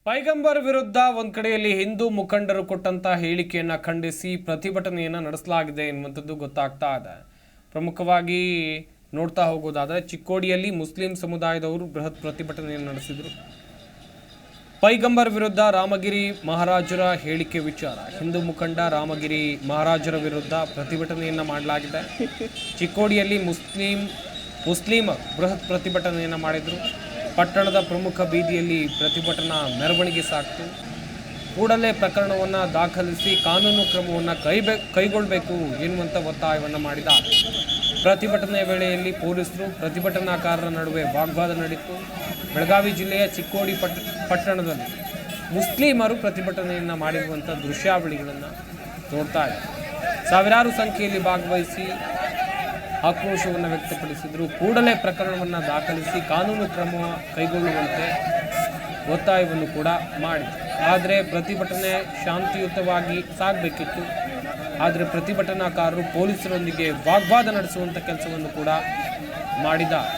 ಪೈಗಂಬರ್ ವಿರುದ್ಧ ಒಂದು ಕಡೆಯಲ್ಲಿ ಹಿಂದೂ ಮುಖಂಡರು ಕೊಟ್ಟಂತ ಹೇಳಿಕೆಯನ್ನ ಖಂಡಿಸಿ ಪ್ರತಿಭಟನೆಯನ್ನ ನಡೆಸಲಾಗಿದೆ ಎನ್ನುವಂಥದ್ದು ಗೊತ್ತಾಗ್ತಾ ಇದೆ. ಪ್ರಮುಖವಾಗಿ ನೋಡ್ತಾ ಹೋಗೋದಾದ್ರೆ ಚಿಕ್ಕೋಡಿಯಲ್ಲಿ ಮುಸ್ಲಿಂ ಸಮುದಾಯದವರು ಬೃಹತ್ ಪ್ರತಿಭಟನೆಯನ್ನು ನಡೆಸಿದರು. ಪೈಗಂಬರ್ ವಿರುದ್ಧ ರಾಮಗಿರಿ ಮಹಾರಾಜರ ಹೇಳಿಕೆ ವಿಚಾರ ಹಿಂದೂ ಮುಖಂಡ ರಾಮಗಿರಿ ಮಹಾರಾಜರ ವಿರುದ್ಧ ಪ್ರತಿಭಟನೆಯನ್ನ ಮಾಡಲಾಗಿದೆ. ಚಿಕ್ಕೋಡಿಯಲ್ಲಿ ಮುಸ್ಲಿಮರು ಬೃಹತ್ ಪ್ರತಿಭಟನೆಯನ್ನು ಮಾಡಿದರು. ಪಟ್ಟಣದ ಪ್ರಮುಖ ಬೀದಿಯಲ್ಲಿ ಪ್ರತಿಭಟನಾ ಮೆರವಣಿಗೆ ಸಾಕ್ತು. ಕೂಡಲೇ ಪ್ರಕರಣವನ್ನು ದಾಖಲಿಸಿ ಕಾನೂನು ಕ್ರಮವನ್ನು ಕೈಗೊಳ್ಳಬೇಕು ಎನ್ನುವಂಥ ಒತ್ತಾಯವನ್ನು ಮಾಡಿದ. ಪ್ರತಿಭಟನೆಯ ವೇಳೆಯಲ್ಲಿ ಪೊಲೀಸರು ಪ್ರತಿಭಟನಾಕಾರರ ನಡುವೆ ವಾಗ್ವಾದ ನಡೆಯಿತು. ಬೆಳಗಾವಿ ಜಿಲ್ಲೆಯ ಚಿಕ್ಕೋಡಿ ಪಟ್ಟಣದಲ್ಲಿ ಮುಸ್ಲಿಮರು ಪ್ರತಿಭಟನೆಯನ್ನು ಮಾಡಿರುವಂಥ ದೃಶ್ಯಾವಳಿಗಳನ್ನು ನೋಡ್ತಾ ಇದ್ದಾರೆ. ಸಾವಿರಾರು ಸಂಖ್ಯೆಯಲ್ಲಿ ಭಾಗವಹಿಸಿ ಆಕ್ರೋಶವನ್ನು ವ್ಯಕ್ತಪಡಿಸಿದರು. ಕೂಡಲೇ ಪ್ರಕರಣವನ್ನು ದಾಖಲಿಸಿ ಕಾನೂನು ಕ್ರಮ ಕೈಗೊಳ್ಳುವಂತೆ ಒತ್ತಾಯವನ್ನು ಕೂಡ ಮಾಡಿದರು. ಆದರೆ ಪ್ರತಿಭಟನೆ ಶಾಂತಿಯುತವಾಗಿ ಸಾಗಬೇಕಿತ್ತು. ಆದರೆ ಪ್ರತಿಭಟನಾಕಾರರು ಪೊಲೀಸರೊಂದಿಗೆ ವಾಗ್ವಾದ ನಡೆಸುವಂಥ ಕೆಲಸವನ್ನು ಕೂಡ ಮಾಡಿದ್ದಾರೆ.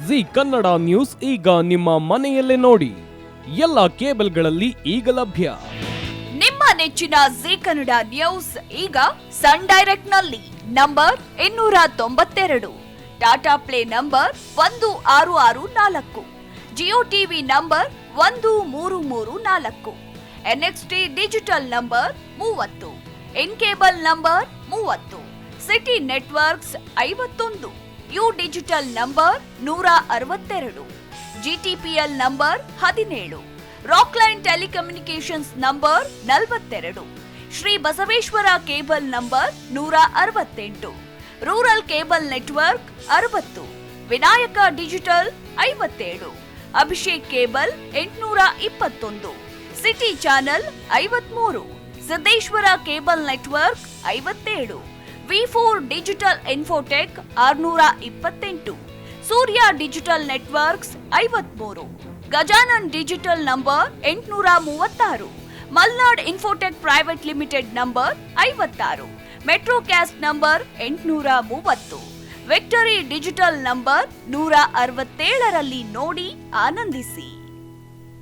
ಜಿ ಕನ್ನಡ ನ್ಯೂಸ್ ಈಗ ನಿಮ್ಮ ಮನೆಯಲ್ಲೇ ನೋಡಿ. ಎಲ್ಲ ಕೇಬಲ್ಗಳಲ್ಲಿ ಈಗ ಲಭ್ಯ. ನಿಮ್ಮ ನೆಚ್ಚಿನ ಜಿ ಕನ್ನಡ ನ್ಯೂಸ್ ಈಗ ಸನ್ ಡೈರೆಕ್ಟ್ ನಲ್ಲಿ number 292, Tata Play number 1664, Jio TV number 1334, NXT Digital number 30, In Cable number 30, City Networks 51, U Digital number 162, GTPL number 17, Rockline Telecommunications number 42, Shri Basaveshwara cable number 168, rural cable network 60, Vinayaka digital 57, Abhishek cable 821, city channel 53, Siddeshwara cable network 57, ವಿ4 digital infotech 628, Surya digital networks 53, Gajanan digital number 836, Malnad infotech private limited number 56, Metrocast number 830, Victory Digital number 167ರಲ್ಲಿ ನೋಡಿ ಆನಂದಿಸಿ.